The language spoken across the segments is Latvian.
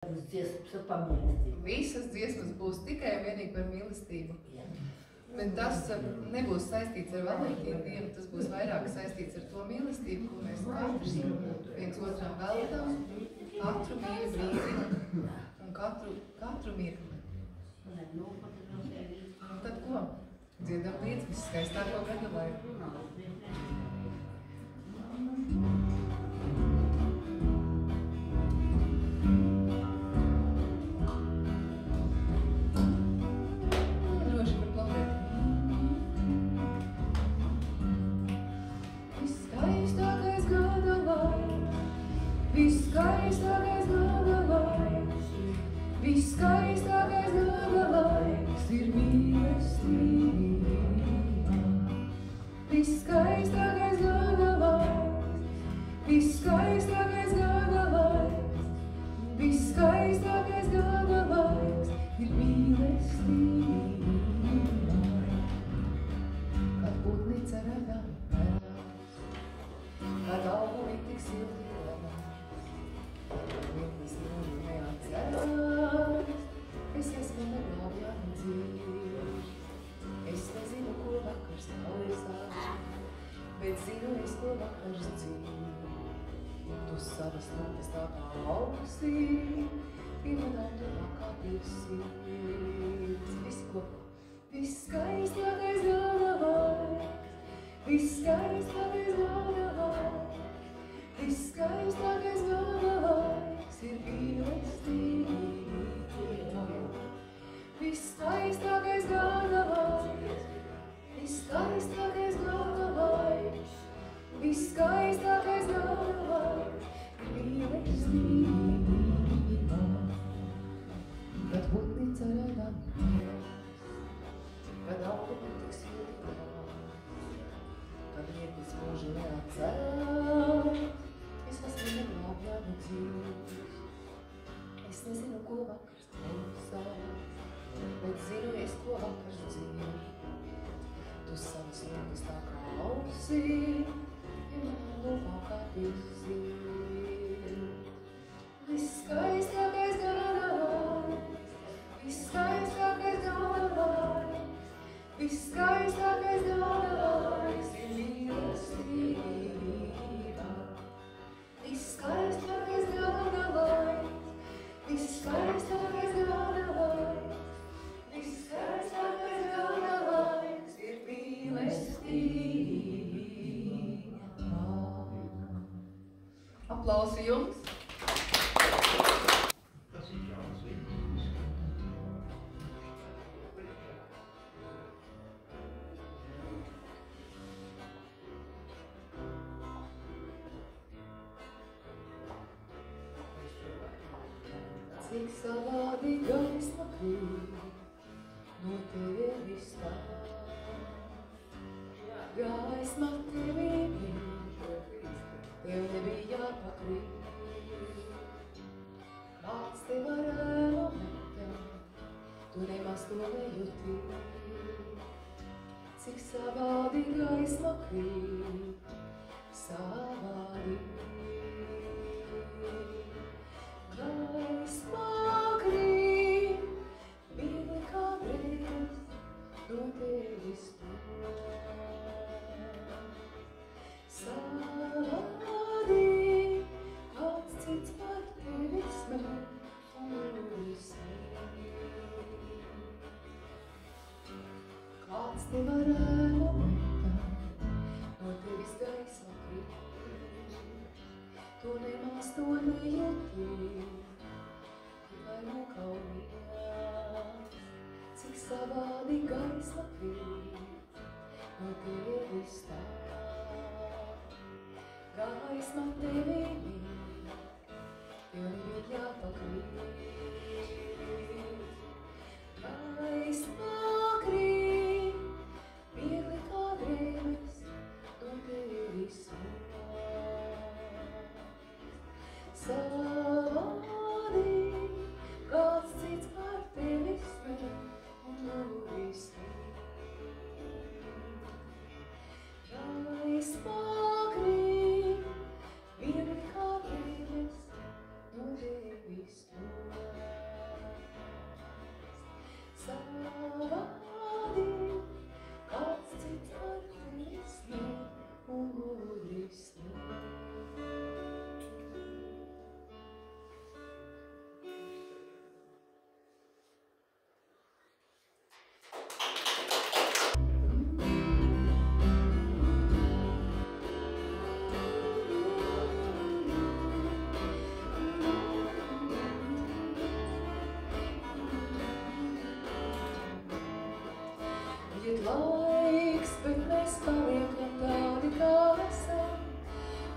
Dziesmas par mīlestību. Visas dziesmas būs tikai un vienīgi par mīlestību. Bet tas nebūs saistīts ar Valentīnu dienu, tas būs vairāk saistīts ar to mīlestību, ko mēs katrs viens otram veltam, katru mīļu brīdi un katru mirkli. Un tad ko? Dziedam līdz viskaistāko gada laiku. Viskaistākais gada laiks, viskaistākais gada laiks ir mīlestība. Viskaistākais gada laiks, viskaistākais gada laiks, viskaistākais gada laiks ir mīlestība. Kad putnice radām pērās, kad augumi tik silti Mirklis mūžu neatcerās, es esmu neglābjama dzīve. Es nezinu, ko vakars taisās, bet zinu es, ko vakars dzīve. Tu savas notis tā kā augstī, piemēram tuvākā pie sirds. Visi kopā. Viskaistākais gada laiks, viskaistākais gada laiks, viskaistākais gada laiks ir mīlestība. Viskaistākais gada laiks, viskaistākais gada laiks, viskaistākais gada laiks ir mīlestība. Kad putnice radām pērās, kad augumi tik silti kad mirklis mūžu neatcerās, es esmu neglābjama dzīve. Es nezinu, ko vakars taisās, bet zinu es, ko vakars dzīve. Tu savas rokas tā kā ausī, piemēram lūpākā pie sirds. Viskaistākais gada laiks, viskaistākais gada laiks, viskaistākais gada laiks ir mīlestība. Viskaistākais gada laiks, viskaistākais gada laiks, viskaistākais gada laiks ir mīlestība. Aplausi jums! Cik savādi gaisma krīt no tevis tā. Gaisma tevī mīl, tev nebija jāpakrīt. Kāds tev ar ēnu metā, tu nemaz to nejūti. Cik savādi gaisma krīt, savādi. Gaisma krīt, viegli kā brēs, no tevis tūs. Savādi, kāds cits par tevi smēr un smēr. Kāds tev ar ēnu metā, no tevis gaisma krīt. Tu nemaz to nejūti, tikai nokaujies. Cik savādi gaisma krīt no tevis tā. Gaisma tevī mīl, tev nebija jāpakrīt. Gaisma krīt, viegli kā drēbes, no tevis savādi, kāds cits par tevi smēr un lūdīs. Gaisma krīt, viegli kā brēbes, no tevis tūs. laiks, bet mēs paliekam tādi, kā esam,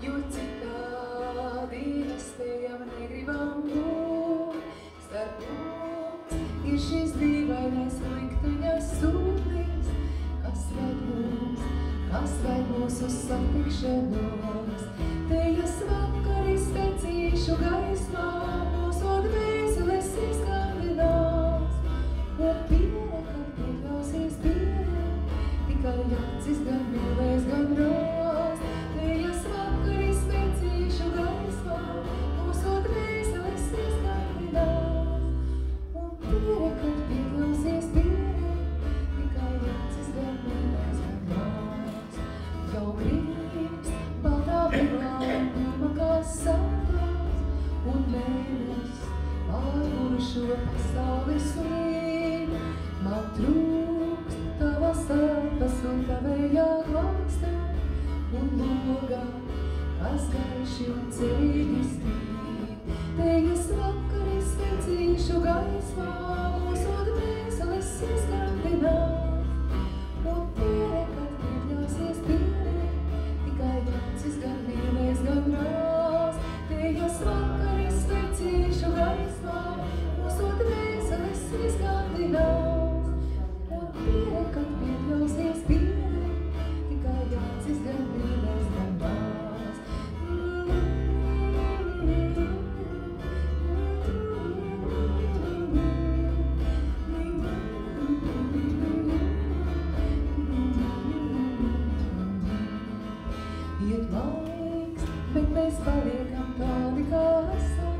jo citādi nespējam, negribam būt. Starp mums ir šis dīvainais likteņa sūtnis, kas ved mūs uz satikšanos. Tejas vakari spēcīšu gaismā, mūsu dvēseles izskandinās. Un piere, kad piekļausies piere, tikai acis gan mīlēs, gan rās. Tejas vakari spēcīšu gaismā, mūsu dvēseles izskandinās. Un piere, kad piekļausies piere, tikai acis gan mīlēs, gan rās. Jau grīz, baltā pirmā kā sātās, un mēnesis pārgūru šo pasaules sunību. Man trūkst tavas sāpas un tavējā glāsta, un logā, kas gaiši un cerīgi spīd. Tejas vakari spēcīšu gaismā, mūsu dvēseles izskandinās. Un piere, kad piekļausies piere, tikai acis gan mīlēs, gan rās. Tejas vakari spēcīšu gaismā, mūsu dvēseles izskandinās. Un piere, kad piekļausies piere, tikai acis gan mīlēs, gan rās. Iet laiks, bet mēs paliekam tādi, kā esam,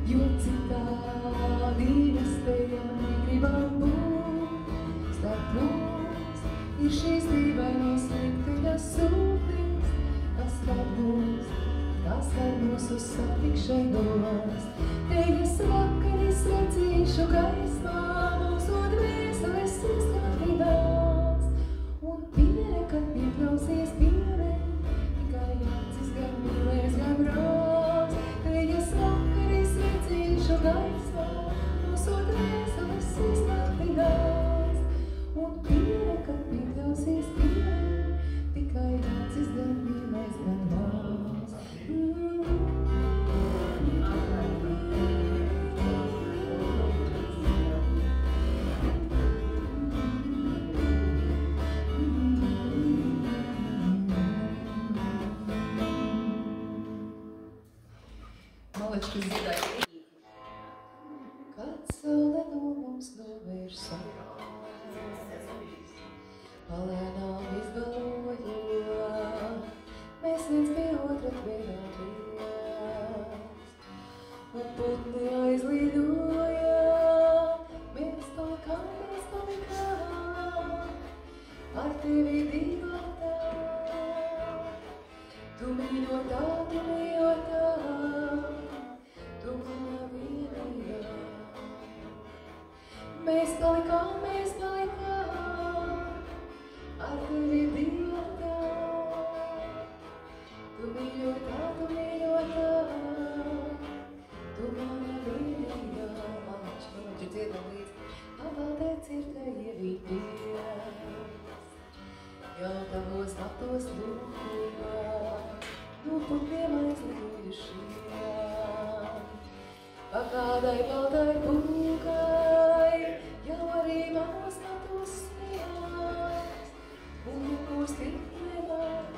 jo citādi nespējam, negribam būt. Starp mums ir šīs dīvainās likteņa sūtnis, kas ved mūs uz satikšanos. Tejas vakari spēcīšu gaismā, mūsu dvēseles izskandinās. Un piere, kad piekļausies piere, tikai acis gan mīlēs, gan rās. Tejas vakari spēcīšu gaismā, mūsu dvēseles izskandinās. Un piere, kad piekļausies piere, tikai acis gan mīlēs, gan rās. Malečkas dziedāja. Kad saule no mums novērsās, palēnām izgalvojot, mēs viens pie otra tvērāmies. Un putni aizlidoja, mēs palikām, ar tevi divotā. Tu mīļotā, tu mana vienīgā. Mēs palikām, ar tevi divotā. Tu mīļotā, tu mana vienīgā. Malači dziedam līdzi. Apaldēc ir te ievīties, jau tavos matos lūkojā, no putniem aizlidojušiem. Pa kādai baltai pūkai, jau arī manos matos smijās, un nekūst ikdienās,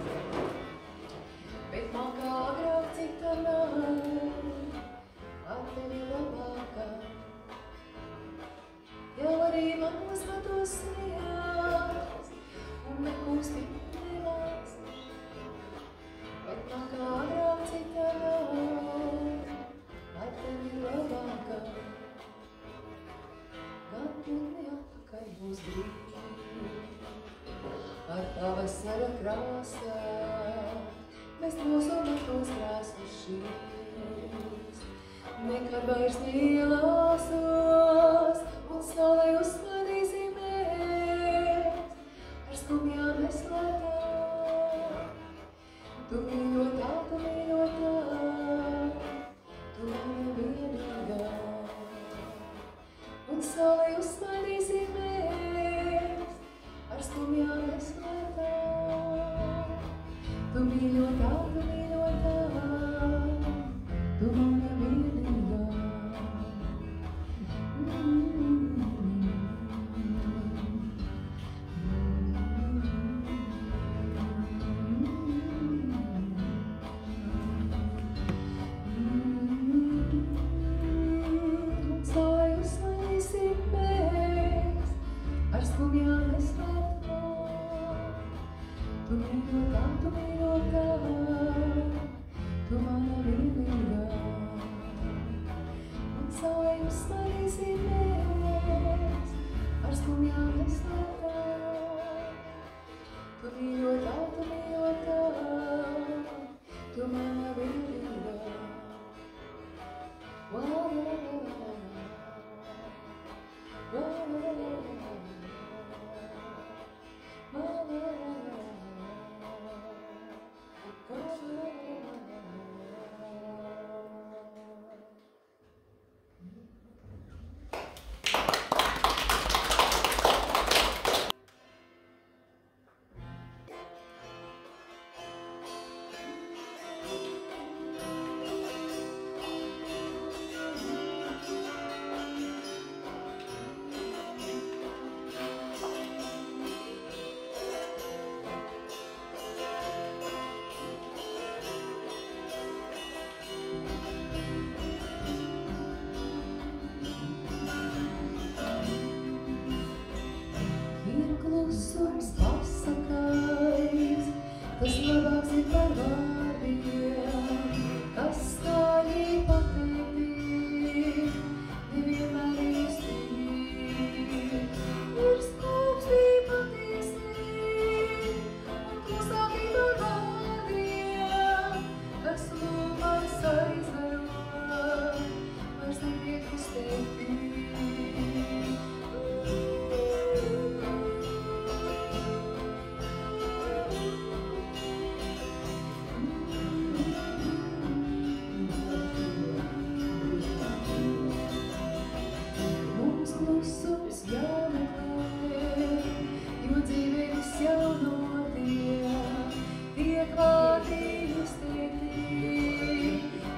bet man kā agrāk cita nav, ar tevi labākā. Jau arī manos matos smijās, un nekūst ikdienās, bet man kā agrāk cita nav, ar tevi labākā. Gan putni atpakaļ būs brīvi, ar pavasara krāsā, mēs mūsu matos krāsušīs. Nekad vairs neielāsos, un saulē uzsmaidīsimies, ar skumjām neslētām. Tu mīļotā, tu mana vienīgā. Un saulē uzsmaidīsimies, ar skumjām mīļotā, tu mīļotā, tu mana vienīgā. Un saulējums mani zīmēs, ar skumjām neslēgā. Tu mīļotā, tu mana vienīgā. Klusums pasakais, tas labāks ir par vārdiem, kas skaļi pateikti, nevienmēr īsti. Ir skūpstī patiesi, un klusāki par vārdiem, kas lūpas aizvaro, vairs netiek izteikti. Klusums jāmeklē, jo dzīve viss jau notiek, tiek vārdi izteikti,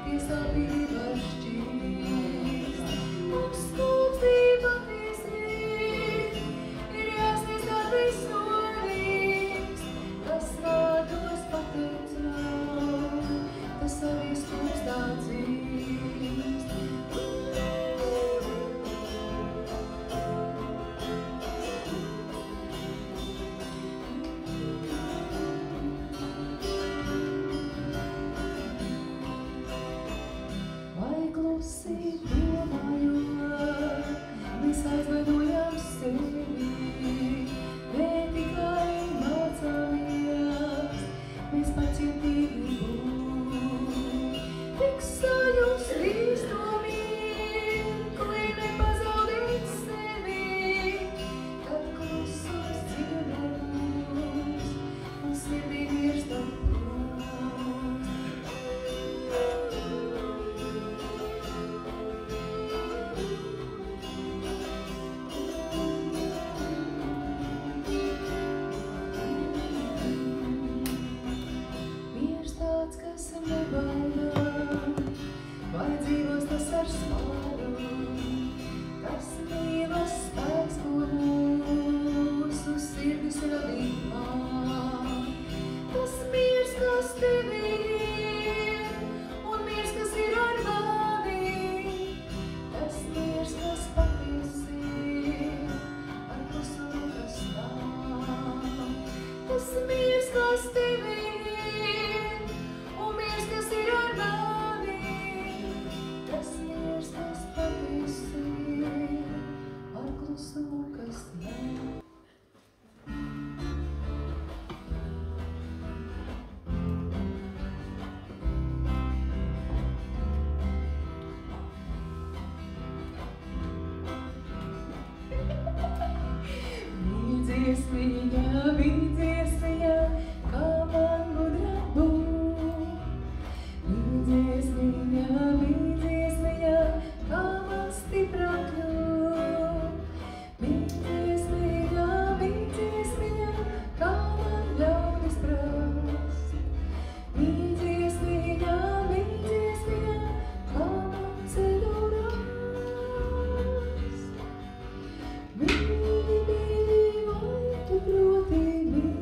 tie sapīgi var šķīst. Mums skūpstī patiesi, ir jāsniedz darbis sodīgs, kas vārdos pateikts nav, tas arī skūpstā dzīst. Klusi domājot, mēs aizvainojam sevi, ne tikai mācāmies, mēs pacietīgi būt. Tik sajūs līstumī, lai nepazaudīt sevi, kad klusums dziedē mūs un sirdī virstam plūst. Kas nebaida, vai dzīvos tas ar spāru, tas mīlas spēks, ko mūsu sirdis radīmā. Tas miers, kas tevi ir, un miers, kas ir ar mani, tas miers, kas patiesi ar klusumu, kas nāk. Tas miers, kas tevi ir, Dziesmiņā, kā man gudrā būt. Dziesmiņā, kā man stiprā kļūt. Dziesmiņā, kā man ļaudis prast. Dziesmiņā, kā man ceļu rast. Mīļi, vai tu proti mīli?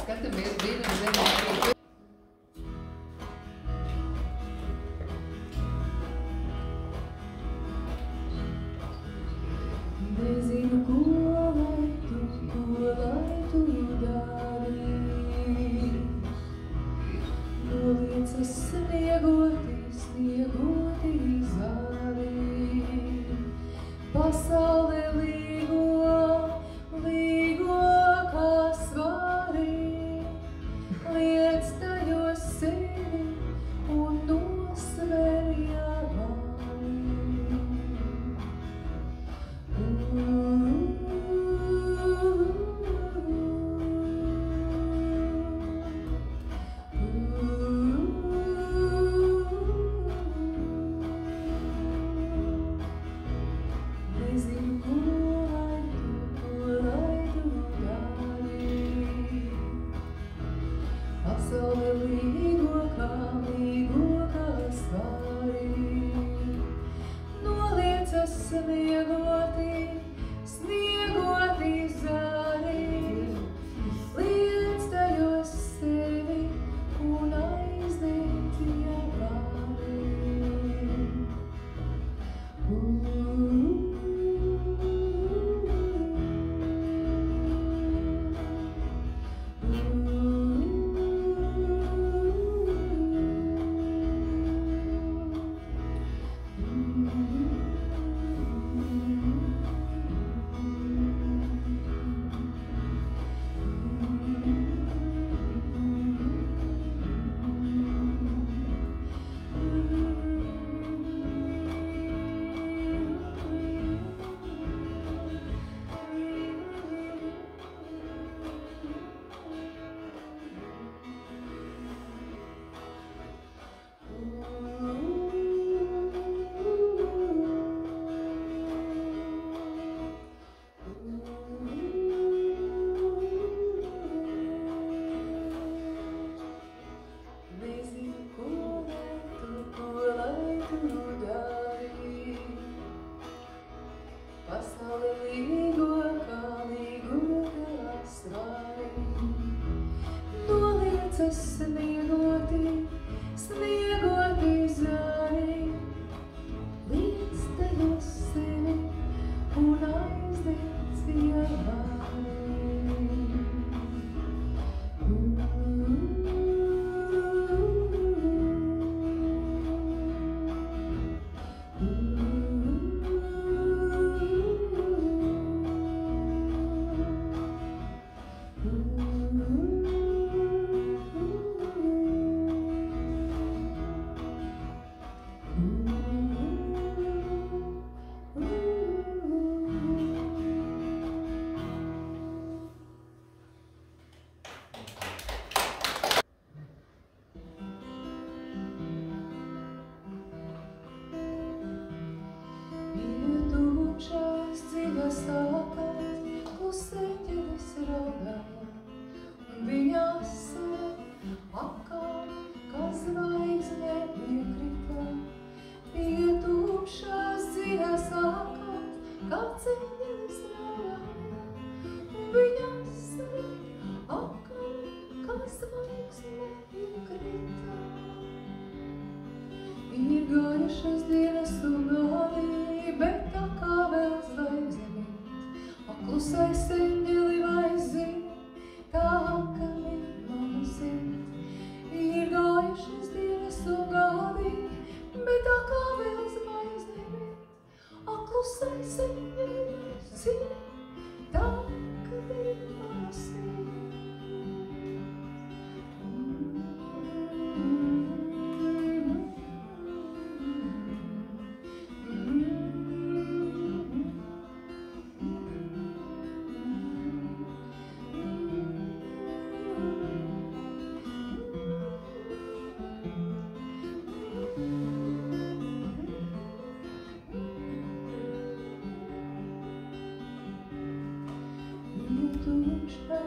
Skatāmies brīnum zemē. Nezinu, ko lai tu dari. Noliecas sniegoti zari. Pasaule līgo kā svari. Liec tajos sevi un nosver jāvāri. Nezinu, ko lai tu dari. Pasaule līgo kā svari. Noliecas sniegoti zari. Liec tajos sevi un aizdegt jāvāri. Nezinu, ko lai tu dari. Pasaule līgo kā svari. Noliecas sniegoti zari. Liec tajos sevi un aizdegt jāvāri.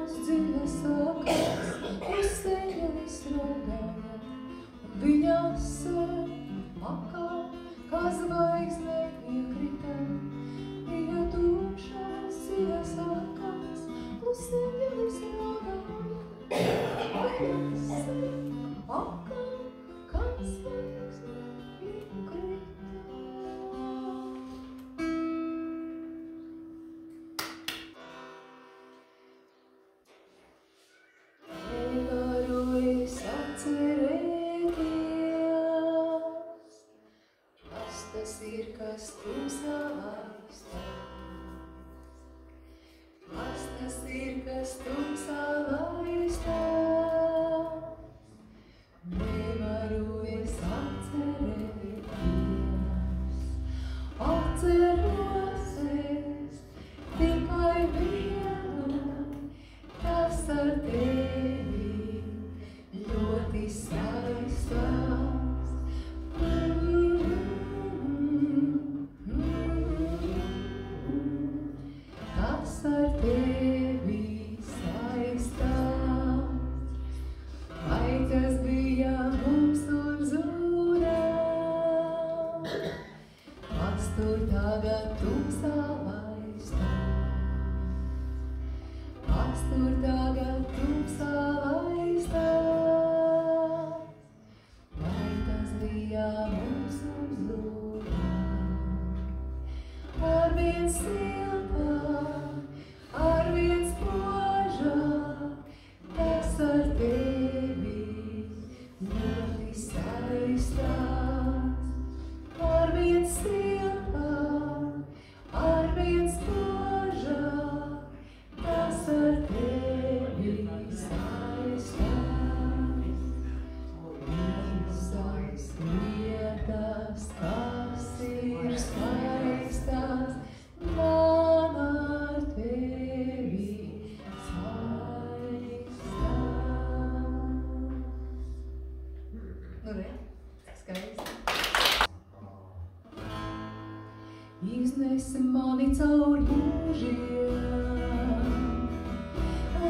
Mūsu dzīve sākās, pusceļas rodāja, un viņa akā, kā zvaigzne iekrita. Viņa tūkšās dzīve sākās, pusceļas rodāja, viņa akā, kā zvaigzne iekrita. Kas tumsā laistās, kas tas ir, kas tumsā laistās, nevaru es atcerēties, atceros es tikai vienu, kas ar tevi ļoti saistās. Ar tevi saistās, vai tas bija mums un zudā, kas tur tagad tumsā laistās, kas tur tagad tumsā laistās, vai tas bija mums un zudā, arvien siltāk. Arvien spožāk, tas ar tevi ļoti saistās. Arvien siltāk, arvien spožāk, tas ar tevi saistās. Visas lietas, kas ir skaistas, man ar tevi saistās. Nu, re, skaisti. Iznesi mani caur mūžiem,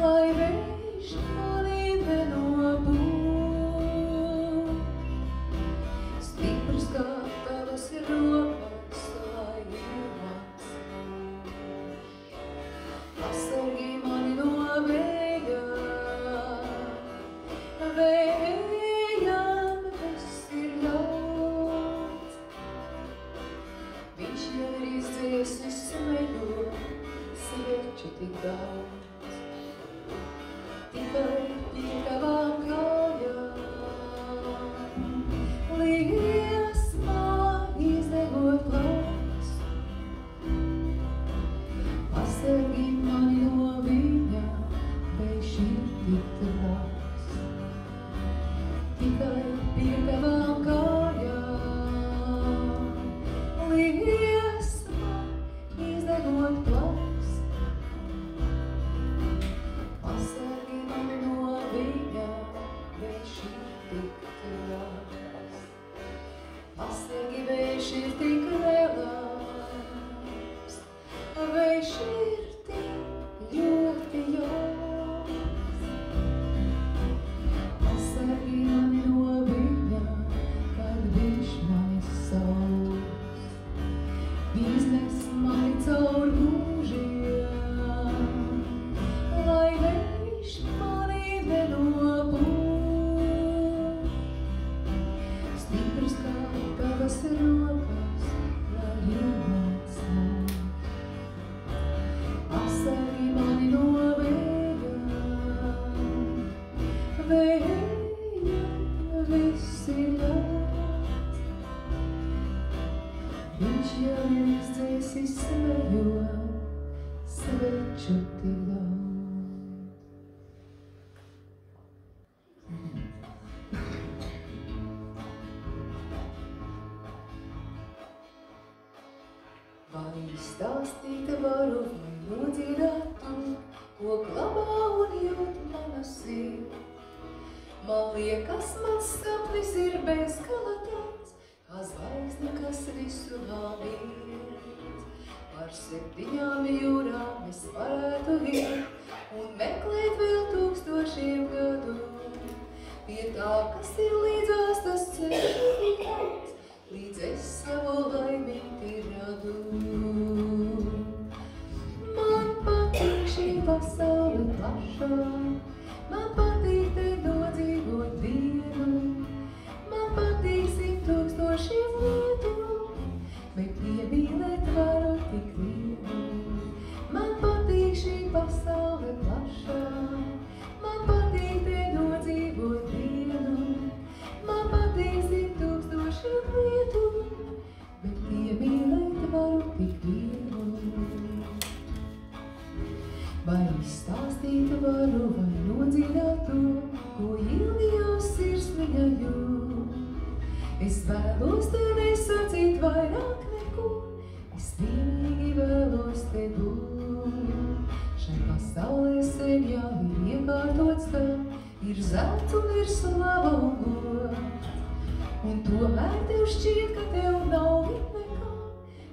lai vējš mani nenobūž. Stiprs kā tavas ir rokas, lai ir mans. Pasargī mani no vēja, vējam viss ir ļauts. Viņš jau ir izdzies visu meļo, sveču tik daudz. Tikai pie tavām kājām, liesmā izdegot plauks. Pasargī mani no viņa, vējš ir tik labs. Tikai pie tavām kājām, liesmā izdegot plauks. Pasargī mani no viņa, vējš ir tik labs. Pasargī, vējš ir tik labs. Vējš ir tik ļoti jauks. Pasargī mani no viņa, kad viņš mani sauc. Iznes mani caur mūžiem, lai vējš mani nenobūž. Stiprs kā tavas rokas, lai ir mans mūžs. Pasargī mani no vēja, vējam viss ir ļauts. Viņš jau ir izdzēsis meļo, sveču tik daudz. Vai stāstīt varu, vai nodziedāt tu, ko glabā un jūt mana sirds. Man liekas, mans sapnis ir bezgala tāds, kā zvaigzne, kas visu vēl mird. Par Pār 7 jūrām es varētu iet un meklēt vēl 1000 gadu. Pie tā, kas ir līdzās, tas ceļš, līdz es savu laimīti radu. Man patīk šī pasaule plašā, man patīk te nodzīvot dienu, man patīk 100 000 vietu, bet piemīlēt varu tik vienu. Man patīk šī pasaule plašā, man patīk te nodzīvot dienu, man patīk 100 000 vietu, bet piemīlēt varu tik vienu. Vai izstāstīt varu, vai nodzīvot to, ko ilgi jau sirsniņa jūt. Es vēlos te nesacīt vairāk neko, es vienīgi vēlos te būt. Šai pasaulē sen jau ir iekārtots tā, ir zelts un ir slava un gods. Un tomēr tev šķiet, ka tev nav nekā,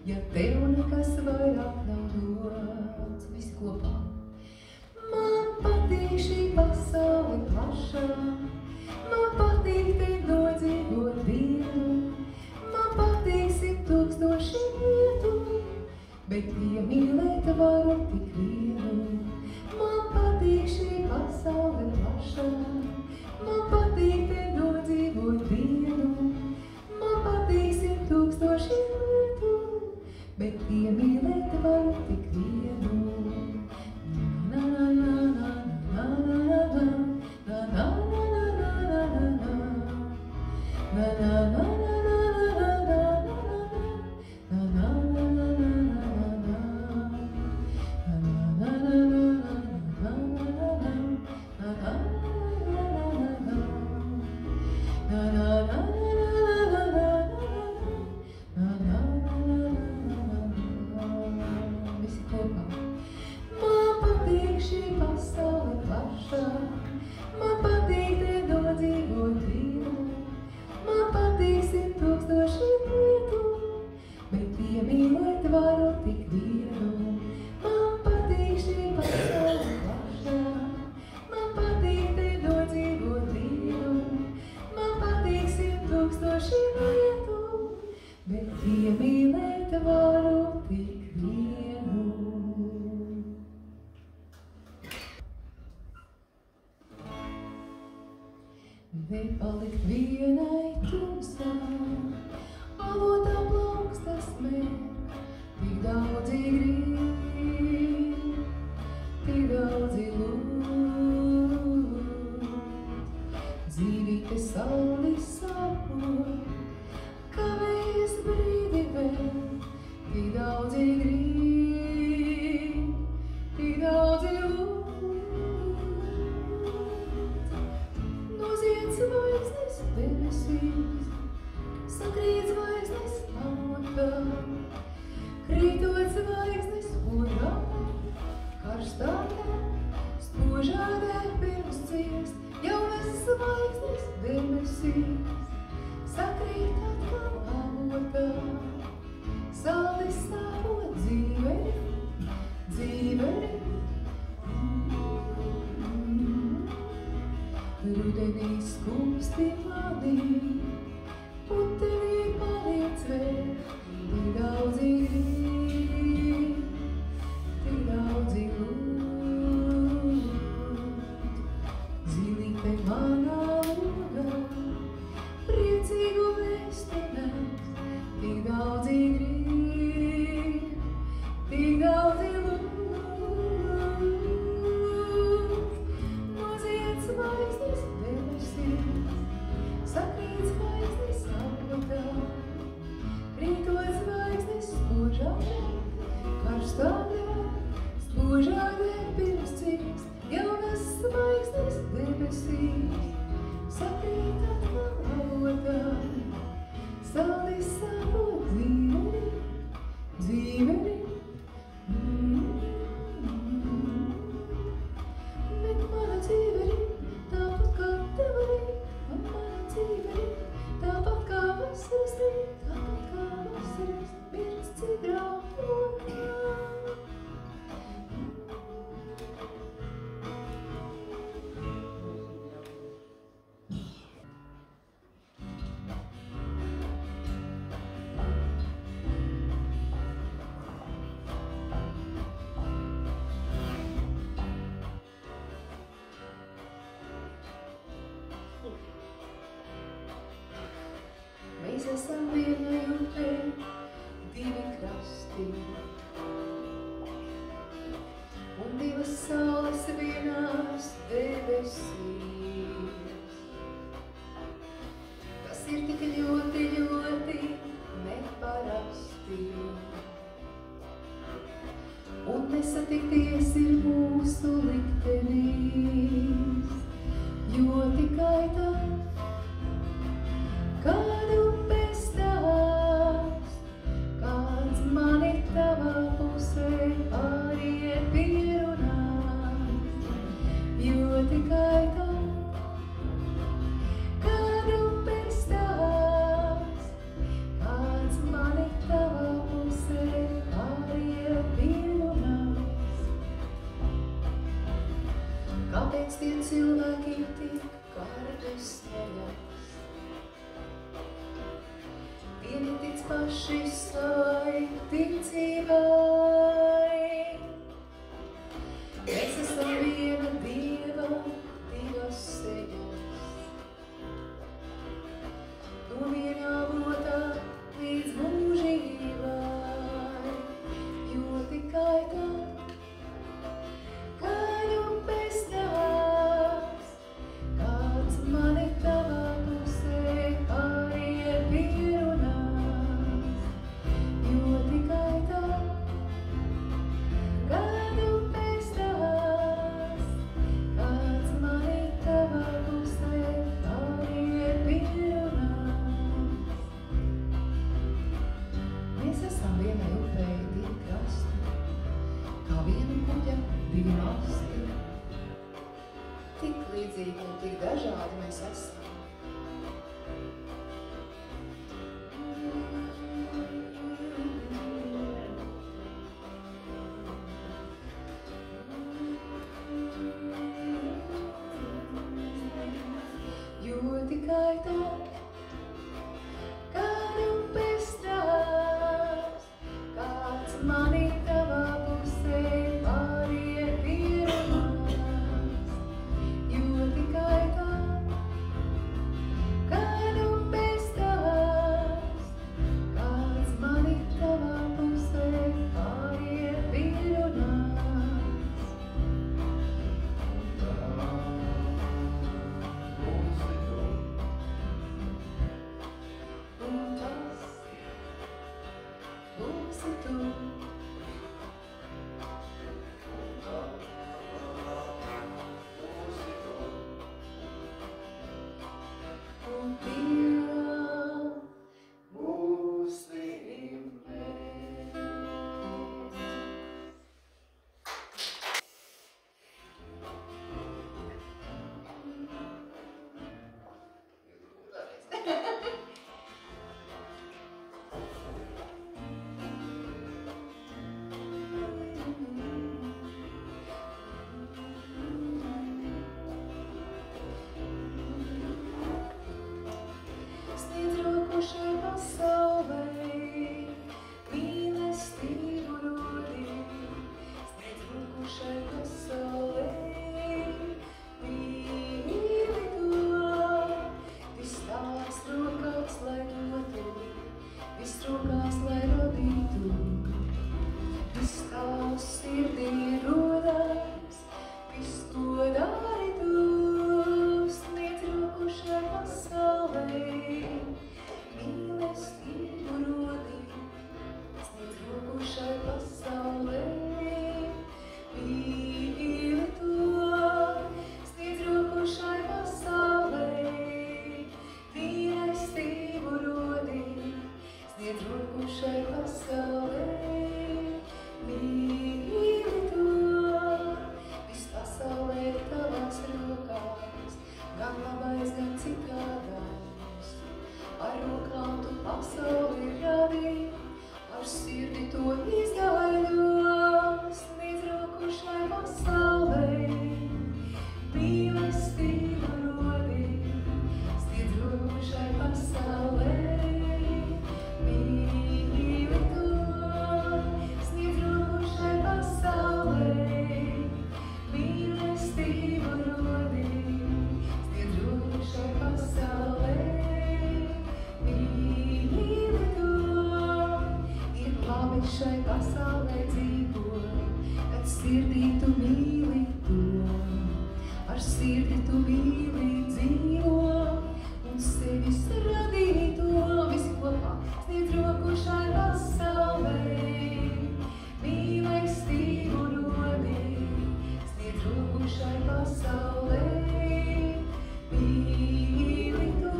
ja tev nekas vairāk nav dots. Visi kopā. Man patīk šī pasaule plašā, man patīk te nodzīvot dienu, man patīk 100 000 vietu, bet piemīlēt varu tik vienu. Man patīk šī pasaule plašā, man patīk te nodzīvot dienu, man patīk 100 000 vietu, bet piemīlēt varu tik vienu. Nepalikt vienai tumsā, avotā plaukstas mērk, tik daudzi grib, tik daudzi lūd. Dzīvīte sauli sapot, kavējas brīdi vēl, tik daudzi grib, tik daudzi lūd. Zvaigznes debesīs, sakrīt zvaigznes avotā, krītot zvaigznes urā, karstādē, spožādē pirms ciest, jaunas zvaigznes debesīs, sakrīt atkal avotā, saldi stāvot dzīveri, dzīveri. Rudenī skumsti plādī, putenī paliec vēl, tik daudzi grib, tik daudzi lūd. Zilīte manā lūgā, priecīgu vēstu nes, tik daudzi grib, tik daudzi lūd. Zvaigznes debesīs, sakrīt zvaigznes avotā, krītot zvaigznes spožādē, karstādē, spožādē pirms ciest, jaunas zvaigznes debesīs. Mēs esam vienai upē, divi krasti. Un divas saules vienās debesīs. Tas ir tik ļoti, ļoti neparasti. Un nesatikties ir mūsu liktenīs, jo tikai tad, kad upes tās, kāds mani tavā pusē pāriet pierunāt, jo tikai tad, kad upes tās, kāds mani tavā pusē pāriet pierunāt. Kāpēc tie cilvēki tik kartus neļaus? Vieni tic paši savai ticībai. Mēs esam viena Dieva, divas sejas. Tu vienā votā līdz mūžībai, jo tikai tad, kad upes tās, kāds mani tavā pusē pāriet pierunās, jo tikai tad, kad upes tās, kāds mani tavā pusē pāriet pierunās. Mēs esam vienai upē, divi krasti, kā viena kuģa, divi masti. Tik līdzīgi un tik dažādi mēs esam. Jo tikai tad, kad upes tās, kāds mani tavā pusē pāriet pierunās, jo tikai tad, kad upes tās, kāds mani tavā pusē pāriet pierunās. Un tas būsi tu. Un tie būsim mēs. Sniedz roku šai pasaulē, mīlestību rodi. Sniedz roku šai pasaulē, mīli to. Viss tās rokās, lai dotu, viss rokās, lai radītu. Viss tās sirdī rodās, viss to dari tu. Sniedz roku šai pasaulē, mīlestību rodi. Sniedz roku šai pasaulē, mīli to. Sniedz roku šai pasaulē, mīlestību rodi. Sniedz roku šai pasaulē, mīli to. Viss pasaulē ir tavās rokās, gan labais, gan citādais. Ar rokām tu pasauli radīji, ar sirdi to izgaido. Sniedz roku šai pasaulē, mīlestību rodi. Sniedz roku šai pasaulē, mīli to. Sniedz roku šai pasaulē, mīlestību rodi. Sniedz roku šai pasaulē, mīli sirdī tu mīli to, ar sirdi tu mīli dzīvo, un sevis radīto, visi kopā sniedz roku šai pasaulē. Mīlestību dodi, sniedz roku šai pasaulē. Mīli to,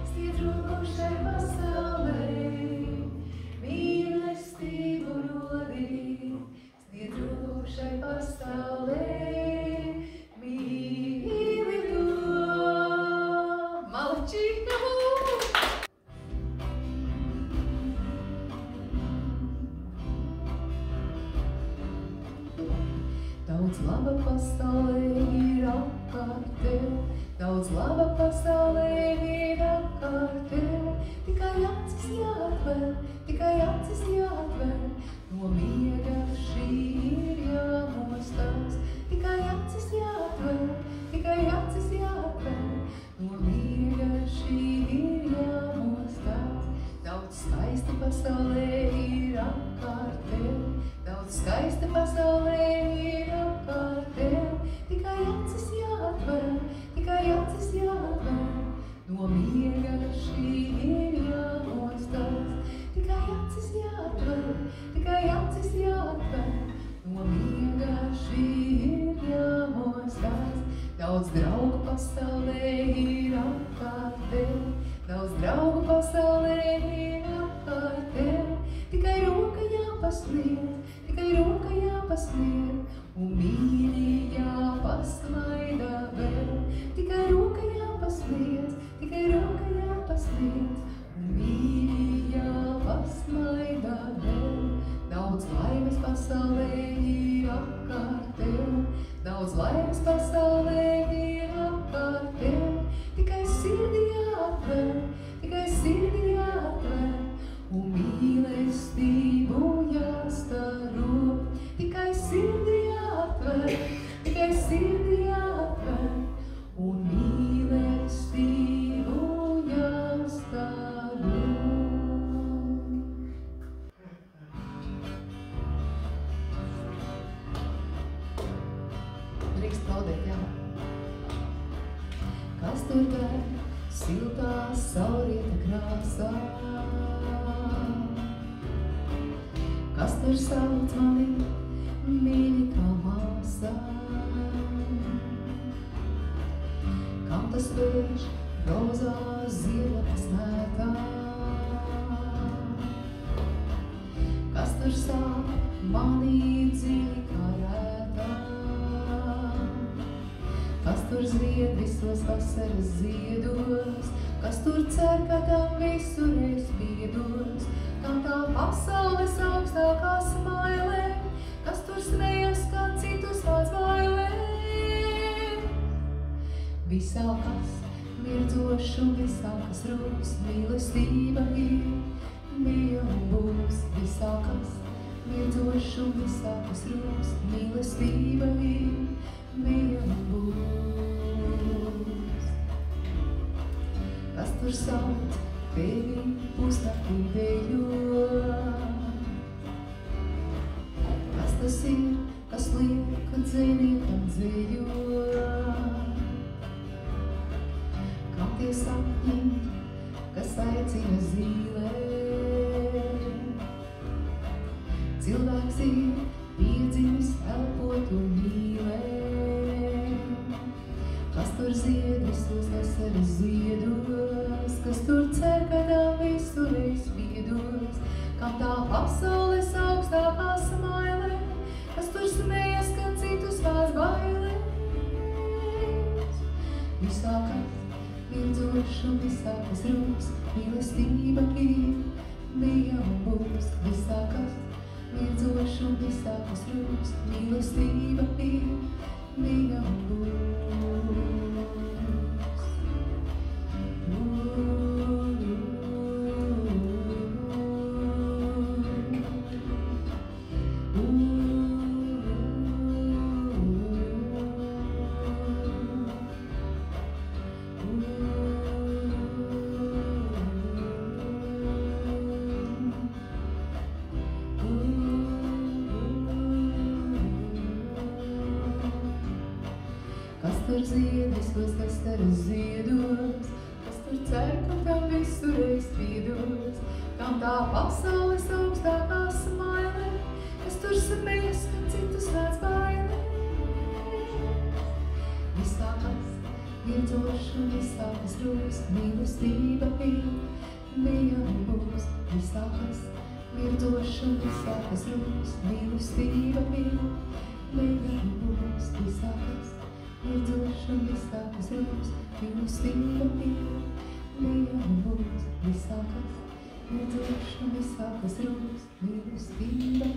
sniedz roku šai pasaulē. Mīlestību dodi, sniedz roku šai pasaulē. Mīli to. Malači! Daudz laba pasaulē ir apkārt tev, daudz laba pasaulē ir apkārt tev. Tikai acis jāatver, tikai acis jāatver, no miega šī ir jāmostās. Tikai acis jāatver, tikai acis jāatver, no miega šī ir jāmostās. Daudz skaista pasaulē ir apkārt tev, daudz skaista pasaulē ir apkārt tev. Tikai acis jāatver, tikai acis jāatver, no miega šī ir jāmostās. Tikai acis jāatver, tikai acis jāatver, no miega šī ir jāmostās. Daudz draugu pasaulē ir apkārt tev, daudz draugu pasaulē ir apkārt tev. Tikai roka jāpasniedz, tikai roka jāpasniedz, un mīļi jāpasmaida vēl. Tikai roka jāpasniedz, tikai roka jāpasniedz, un mīļi jāpasmaida vēl. Daudz laimes pasaulē ir apkārt tev, daudz laimes pasaulē ir apkārt tev. Tikai sirdi jāatver, tikai sirdi jāatver, un mīlestību jāstaro. Tikai sirdi jāatver, tikai sirdi jāatver, un mīlestību jāstaro. Drīkst paudēt, jā. Kas tur der siltā saulrieta krāsā? Kas tur sauc mani mīļi kā māsā? Kam tas vērš rozā ziedlapas mētā? Kas tur sāp manī dziļi kā rētā? Kas tur zied visos vasaras ziedos? Kas tur cer, ka tam visurreiz piedos? Kam tā pasaules augstākā smailē? Kas tur smejas, kā citus vārds bailē? Visā, kas mirdzošs un visā, kas rūs, mīlestība ir, bija un būs. Visā, kas mirdzošs un visā, kas rūs, mīlestība ir, bija un būs. Kas tur sauc tevi pusnaktī dejo? Kas tas ir, kas liek dzejniekam dzejo? Kam tie sapņi, kas aicina zīlē? Cilvēks ir piedzimis elpot un mīlēt. Kas tur zied visos vasaras ziedos? Kas tur cer, ka tā visurreiz piedos? Kam tā pasaules augstākā smailē? Kas tur smejas, kad citus vārds bailēs? Visā, kas mirdzošs un visā, kas rūs, mīlestība ir, bija un būs. Visā, kas mirdzošs un visā, kas rūs, mīlestība ir, bija un būs. tur ziediskos, kas tar ziedos, kas tur cer, kam tam visu reiz piedos, kam tā pasaules augstākā smaile, kas tur smies, kam citus nāc baile. Visā, kas iedzoš un visā, kas rūs, mīlestība bija un būs. Visā, kas iedzoš un visā, kas rūs, mīlestība bija un būs. Visā, kas iedzoš un visā, kas rūs, mīlestība bija un būs. Visā, kas iedzoš un visā, kas rūs, mīlestība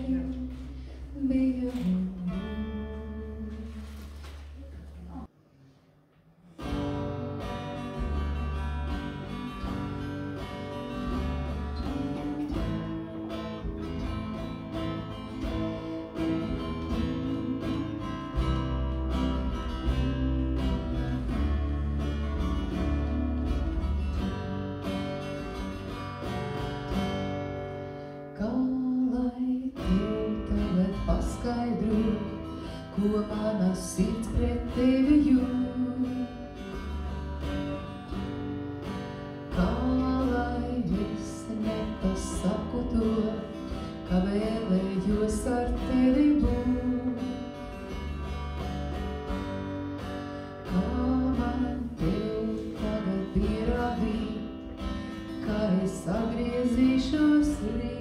bija un būs. Ko mana sirds pret tevi jūt. Kā lai es nepasaku to, ka vēlējos ar tevi būt. Kā man tev tagad pierādīt, ka es atgriezīšos rīt.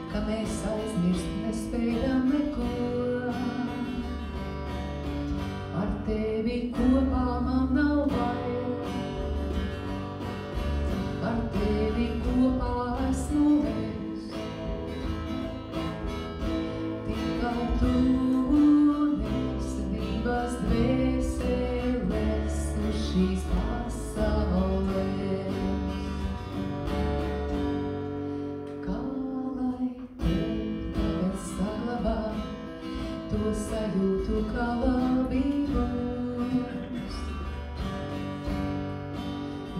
Ka mēs aizmirst nespējam neko. Ar tevi kopā man nav bail. Ar tevi kopā esmu es. Tikai tu un es, divas dvēseles uz šīs pasaules. To sajūtu, kā labi būs.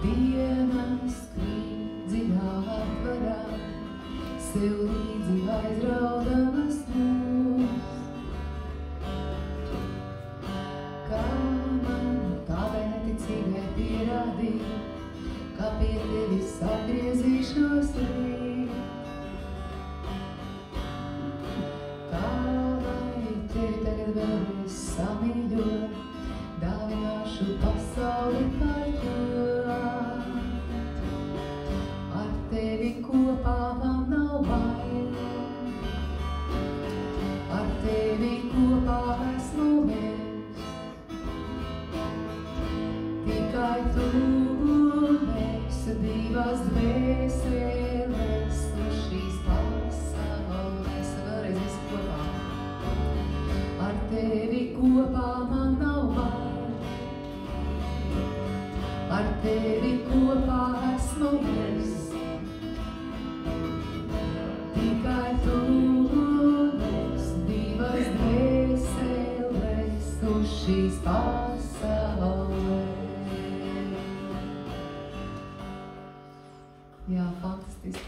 Dienas krīt dziļā atvarā, sev līdzi aizraudamas mūs. Kā man tādai neticīgai pierādīt, kā pie tevis atgriezīšos rīt. Tagad vēlreiz samīļot, dāvināšu pasauli par to. Ar tevi kopā man nav bail. Ar tevi kopā esmu es. Tikai tu un es, divas dvēseles uz šīs pasaules. Vēlreiz visi kopā. Ar tevi kopā man nav bail. Ar tevi kopā esmu es. Tikai tu un es, divas dvēseles uz šīs pasaules. Jā, fantastiski.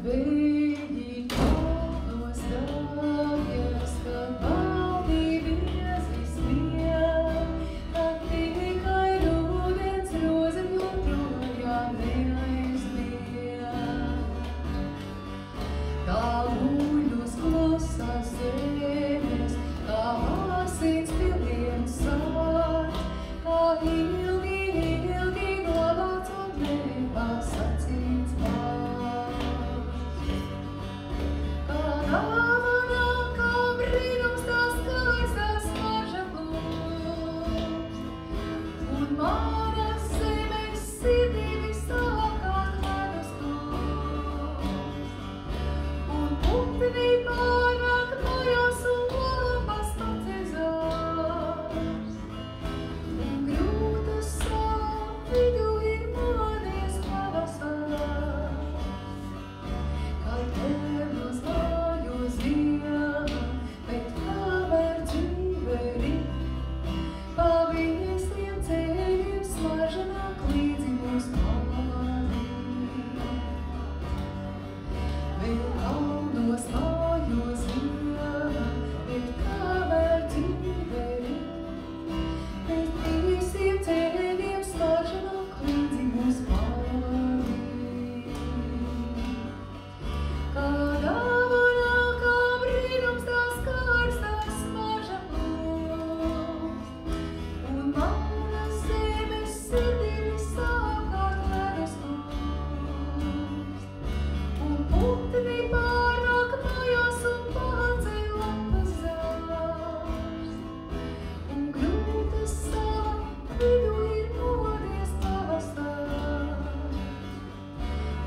Vēji kalnos dārgies, kad balti biezis vien, kad tikai rudens roze joprojām neaizmien. Tā lūļus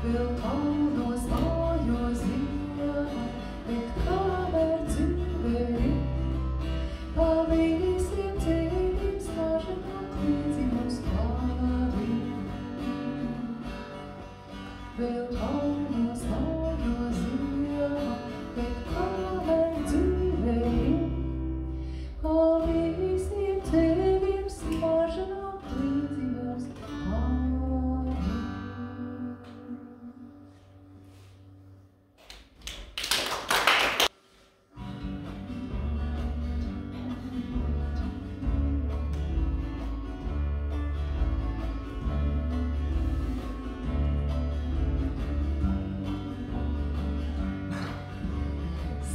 Vēl kalnos mājos ziema, bet kamēr dzīveri, palīgsim ceļiem smaržināt līdzi mūs pāri. Vēl kalnos mājos ziema, bet kamēr dzīveri, palīgsim ceļiem smaržināt līdzi mūs pāri.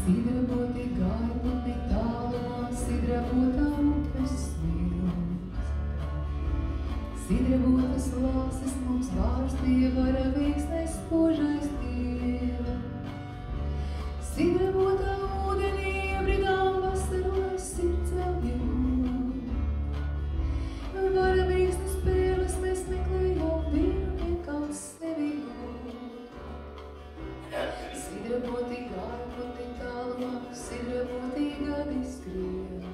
Sidraboti gaidumi tālumā, sidrabotā upes smilts. Sidrabotas lāses mums vārstīja varavīksnes spožais tilts. Sidrabotā ūdenī iebridām vasarojas sirds vēl jūt. Varavīksnes pērles mēs meklējām vīru vienkārši sevi gūt. Sidraboti gaidumi tālumā, sidraboti gadi skrien.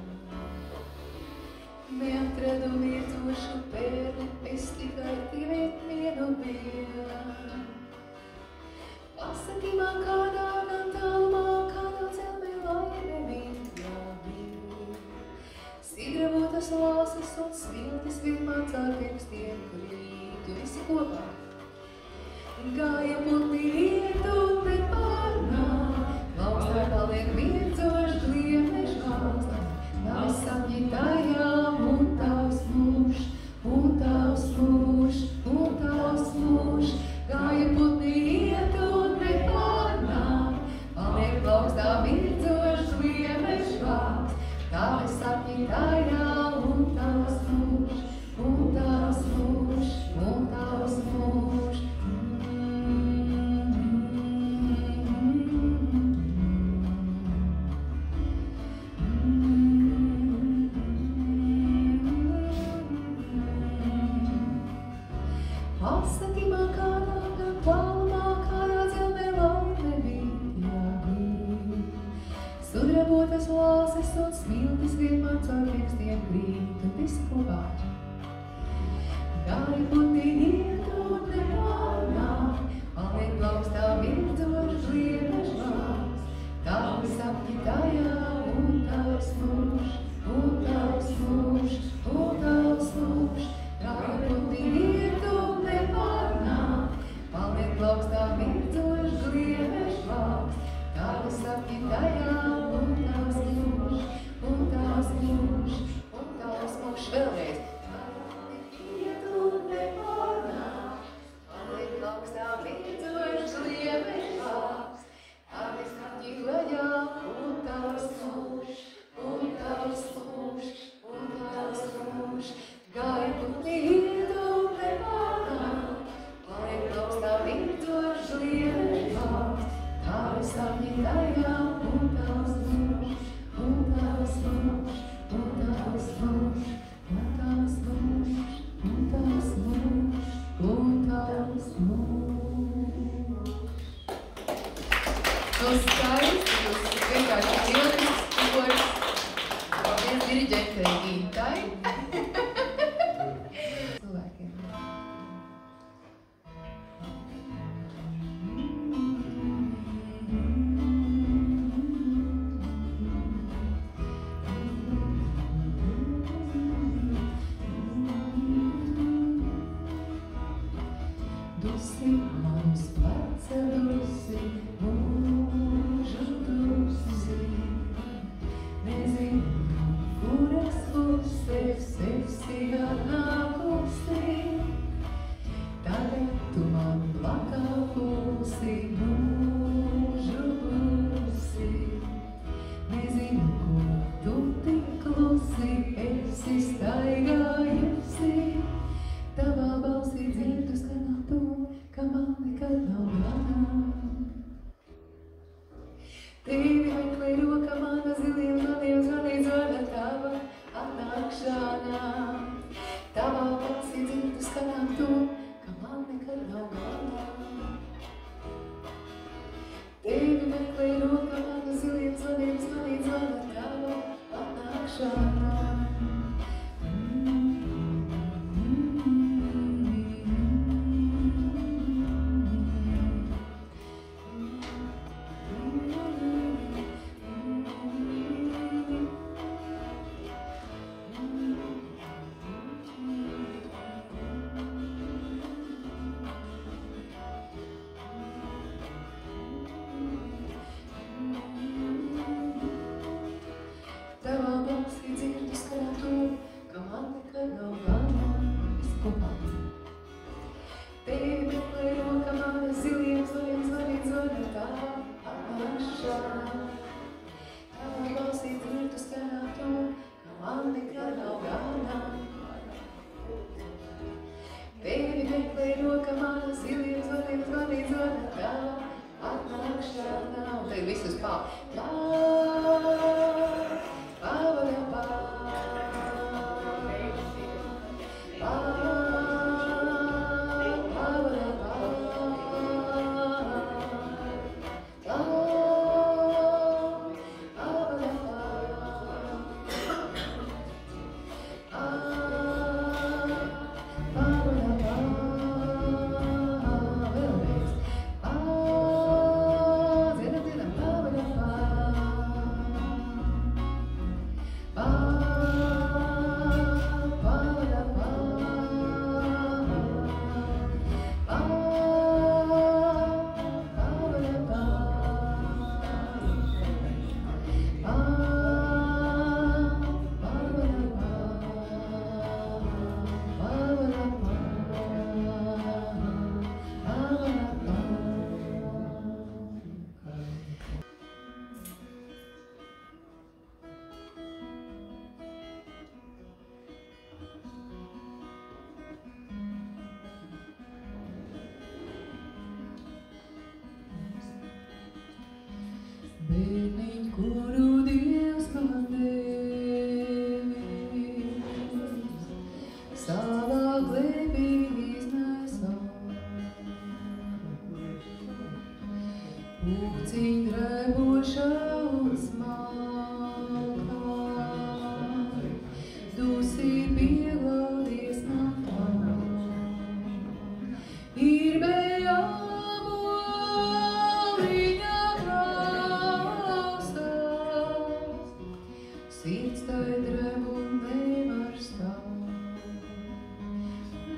Neatradu virzošu pērli, es tikai tivēt vienu vienu. Pasaki man kādā gan tālumā, kādā celmē laime viņa bija. Sidrabotas lāses un smiltis vienmēr caur pirkstiem krītu visi kopā. Gāja putni iet un nepārnāk, plaukstā paliek virdzošs gliemežās. Tavs sapņi tajām un tavs mūžs, un tavs mūžs, un tavs mūžs. Gāja putni iet un nepārnāk, paliek plaukstā virdzošs gliemežās. Tavs sapņi tajām un tavs mūžs, un tavs mūžs, un tavs mūžs. Pasaki man kādā gan tālumā, kādā celmē laime viņa bija. Sudrabotas lāses un smiltis vienmēr caur pirkstiem krīt un visi kopā. Gāja putni iet un nepārnāk, paliek plaukstā virdzošs gliemežās. Tavi sapņi tajā un tavs mūžs, un tavs mūžs, un tavs mūžs. Gāja putni iet un nepārnāk, paliek plaukstā virdzošs gliemežās. Tavi sapņi tajā un tavs mūžs, un tavs mūžs, un tavs mūžs. Vēlreiz. Iet un nepārnāk, paliek plaukstā virdzošs gliemežās. Tavi sapņi tajā un tavs mūžs, un tavs mūžs, un tavs mūžs. Gāja putni iet un nepārnāk, paliek plaukstā virdzošs gliemežās. Tavi sapņi tajā un tavs mūžs, un tavs mūžs, un tavs mūžs, un tavs mūžs, un tavs mūžs, un tavs mūžs. No skaisti, jūs vienkārši lielisks koks. Paldies diriģentei Gintai. Cilvēkiem. Dusi manus pacelusi, mūžu dusi. Nezinu, kuras puses esi atnākusi. Tagad tu man plakā būsi, mūžu būsi. Nezinu, ko tu tik klusi esi staigājusi. Tavā balsī dzirdu skanā to, ka man nekad nav gana. Tevi meklē roka mana ziliem maniem zvanīt visus pā. Bērniņ, kuru Dievs man devis, savā glēbī iznesa. Pūciņ drevoša un smalka, dusī pieglaudies naktā. Ir bejāmo viņa klausās, sirds tai drev un nevar stāv.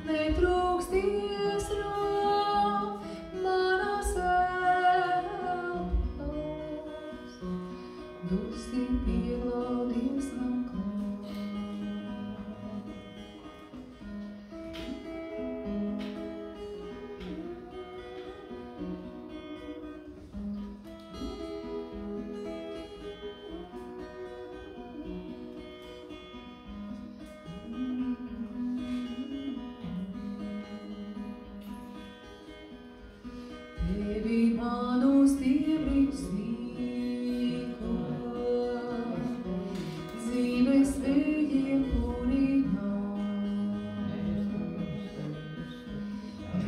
Netrūksties rāv manas elpas, dusī pieglaudies naktā. Tevi manu stiebri sīko, dzīves vējiem purināt.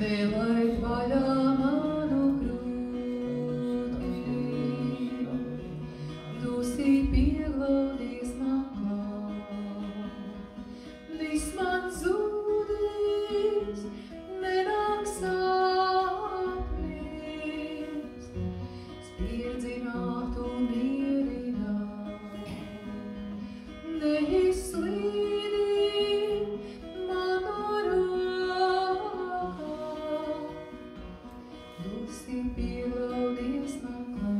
Nelaid vaļā manu krūti, dusī pieglaudies naklā. Viss man zudīs, nenāk sapnis, spiedzināt un mierināt. Neizslīdī manu rokā, dusī pieglaudies naklā.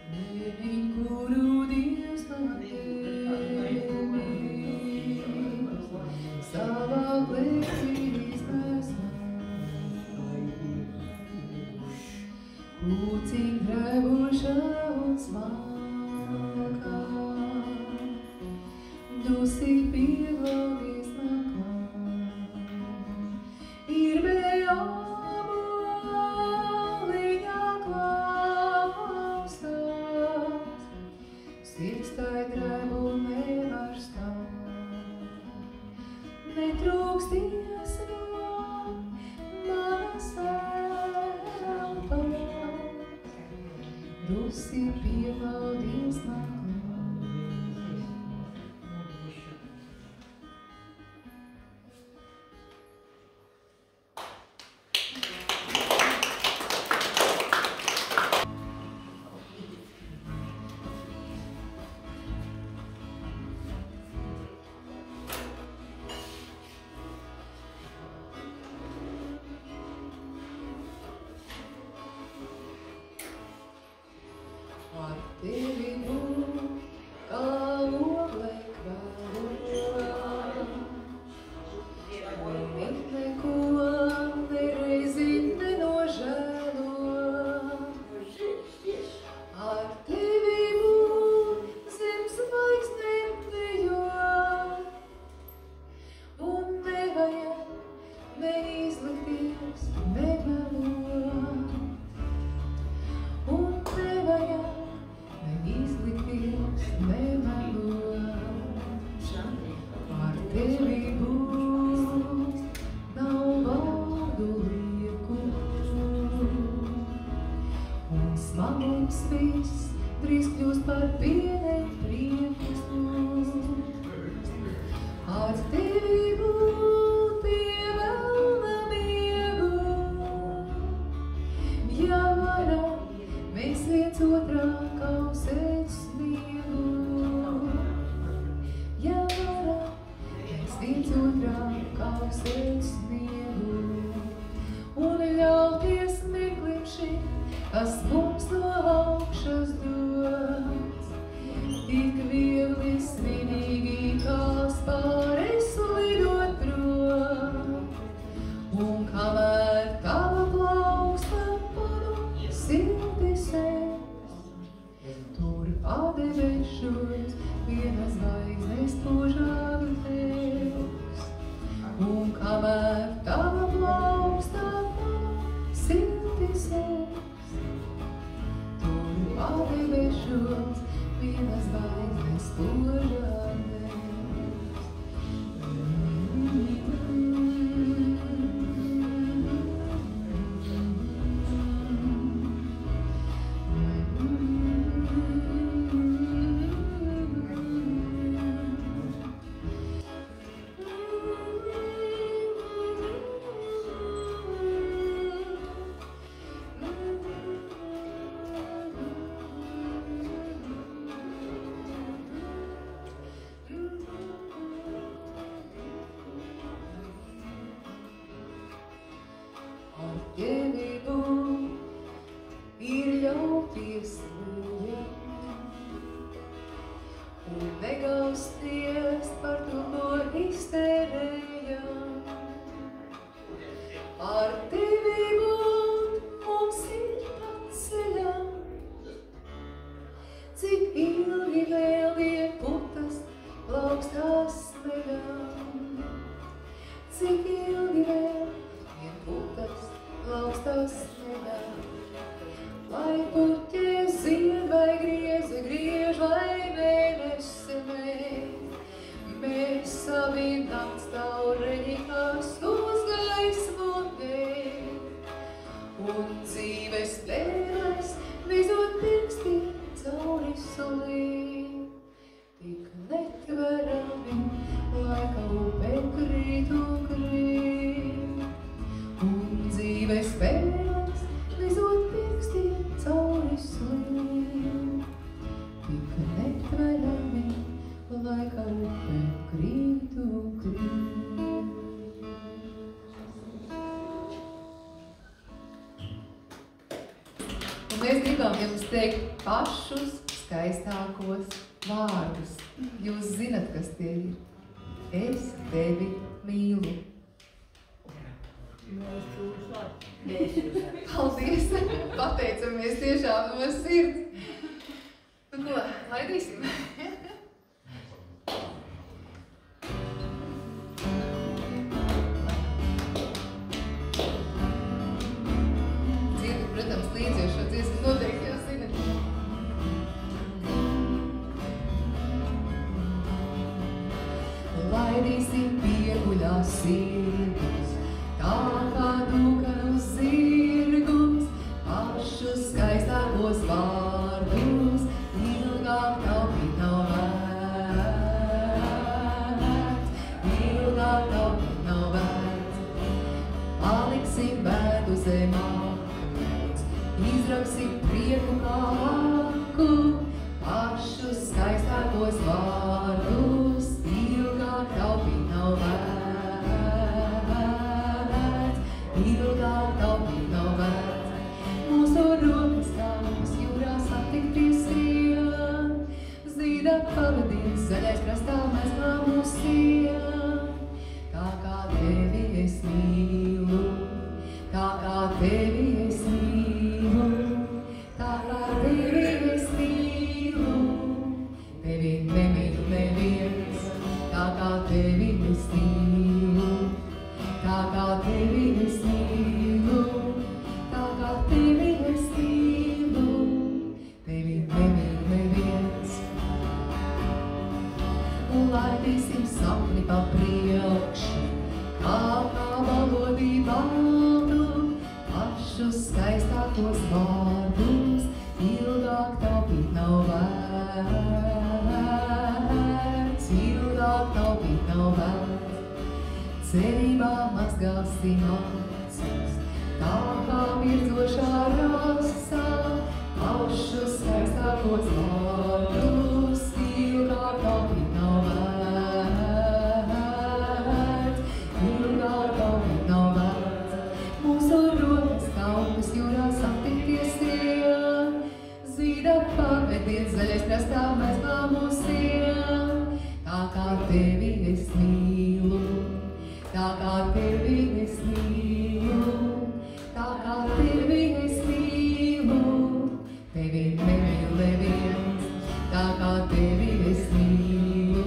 Bērniņ, kuru Dievs man devis, savā glēbī iznesa. Pūciņ drevoša un smalka, dusī pieglaudies naklā. Ir bejāmo viņa klausās, sirds tai drev un nevar stāv. Netrūksties rāv manas elpas, dusī pieglaudies naklā. tevi būt, nav vārdu lieku. Un smagums viss drīz kļūst par pienēm priekus. Ar tevi būt pie velna miegu. Ja varam, mēs viens otrā kausēt sniegu. Ja varam, mēs viens otrā kausēt sniegu. Un ļauties mirklim šim, kas mums no augšas dots. Tik viegli svinīgi kā spāris lidot prom. Un kamēr tava plauksta panu silti sēs, tur padebešos viena zvaigznes spožāk tevis. Un kamēr tava plauksta panu silti sēs, tur padebešos vienas baignes spožāk tevis. Ar tevi būt ir ļauties mīļam un negausties par to, ko iztērējam. Ar tevi būt mums ir pats ceļam, cik ilgi vēl vien putas plaukstās smeļam. Cik ilgi vēl vien putas plaukstās smeļam. Lai puķe zied vai grieze griež vai mēnese mēģ, mēs abi nakts taureņikās uz gaismu dēļ. Un dzīves spēles vizot pirkstiem cauri solī, tik netverami laika upe krīt un krīt. Un dzīves spēles vizot pirkstiem cauri solī, tik netverami laika upe krīt un krīt. Un mēs gribam jums teikt pašus skaistākos vārdus. Jūs zinat, kas tie ir. Es tevi mīlu. Paldies! Pateicamies tiešām no sirds. Nu ko, laidīsim? Dziedat, protams, līdzi, jo šo dziesmu noteikti jau zinat. Laidīsim pieguļās sirgus, tā kā dūkanus zirgus, pašus skaistākos vārdus, ilgāk taupīt nav vērts, ilgāk taupīt nav vērts. Paliksim bēdu zem akmens, izraksim prieku kā aku, pašus skaistākos vārdus, ilgāk taupīt nav vērts. Ilgāk taupīt nav vērts. Mūsu rokas tāmas jūrā satikt pie sien, zīdāk pavadīt zaļais krastā mēs kā mūs sien. Tā kā tevi es mīlu, tā kā tevi es mīlu, tā kā tevi es mīlu, tevi nemīlu neviens, tā kā tevi es mīlu, tā kā tevi es mīlu, tā kā tevi es mīlu, tevi nemīlu neviens. Un laidīsim sapni pa priekšu, kā balodī baldu, pašus skaistākos vārdus, ilgāk taupīt nav vērts, ilgāk taupīt nav vērts. Cerībā mazgāsim acis, tā kā mirdzošā rasa, pašus skaistākos vārdus, ilgāk taupīt nav vērts, ilgāk taupīt nav vērts. Mūsu rokas kaupas jūrā satikties tiem, zīda pavediet zaļais krastā mēs pamūsiem. Tā kā tevi es mīlu, tā kā tevi es mīlu, tā kā tevi es mīlu, tevi nemīl neviens. Tā kā tevi es mīlu,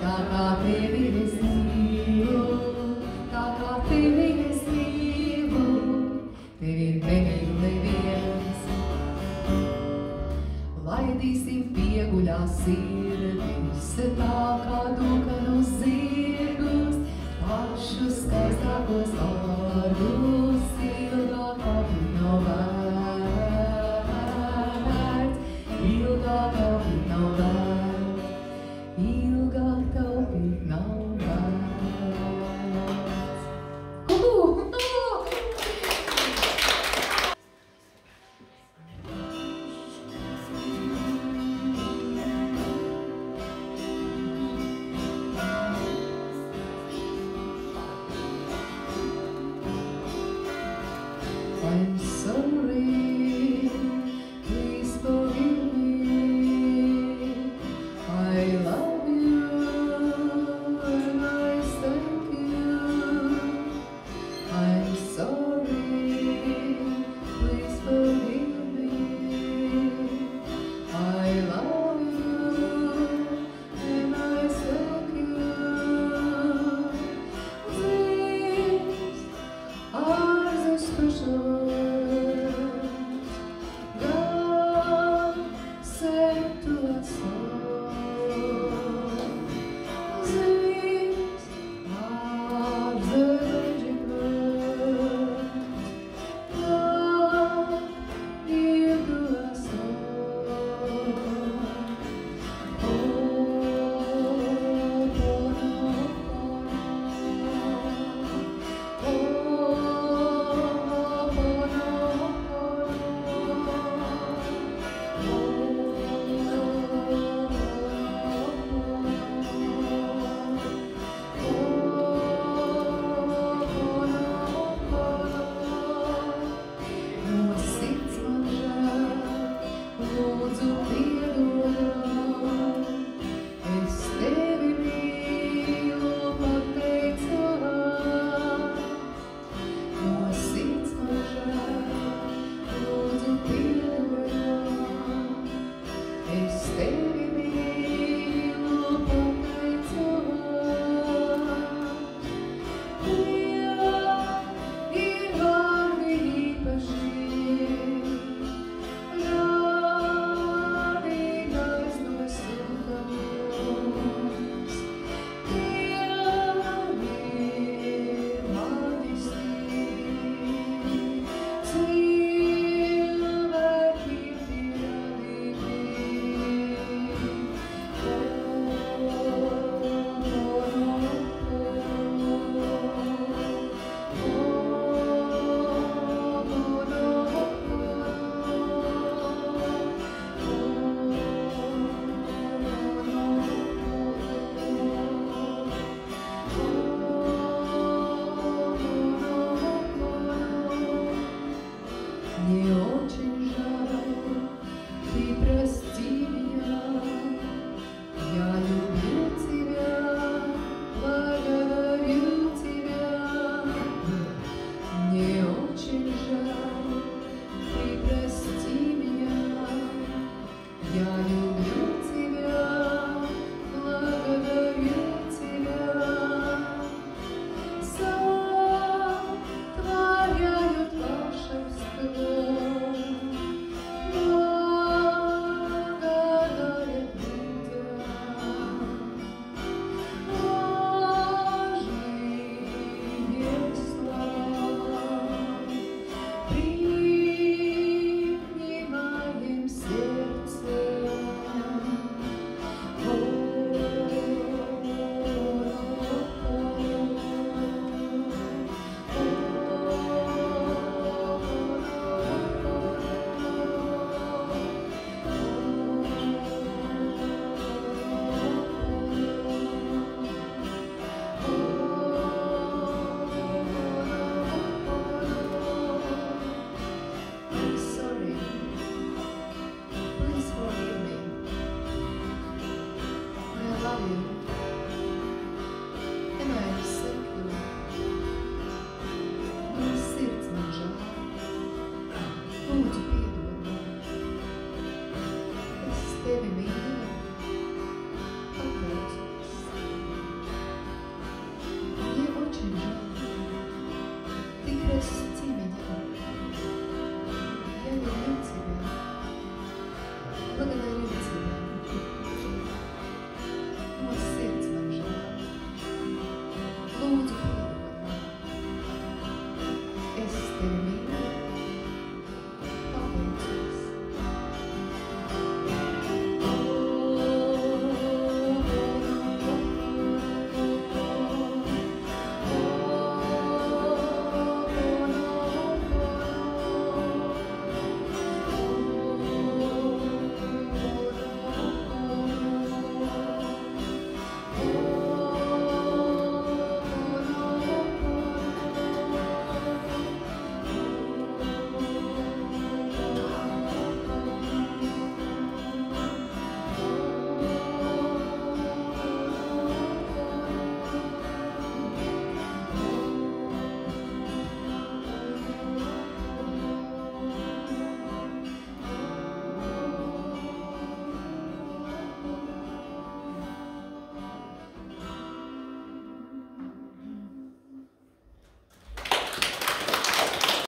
tā kā tevi es mīlu, tā kā tevi es mīlu, tevi nemīl neviens. Laidīsim pieguļā sirdis, tā kā dūkanu zirgus, pašus skaistākos vārdus.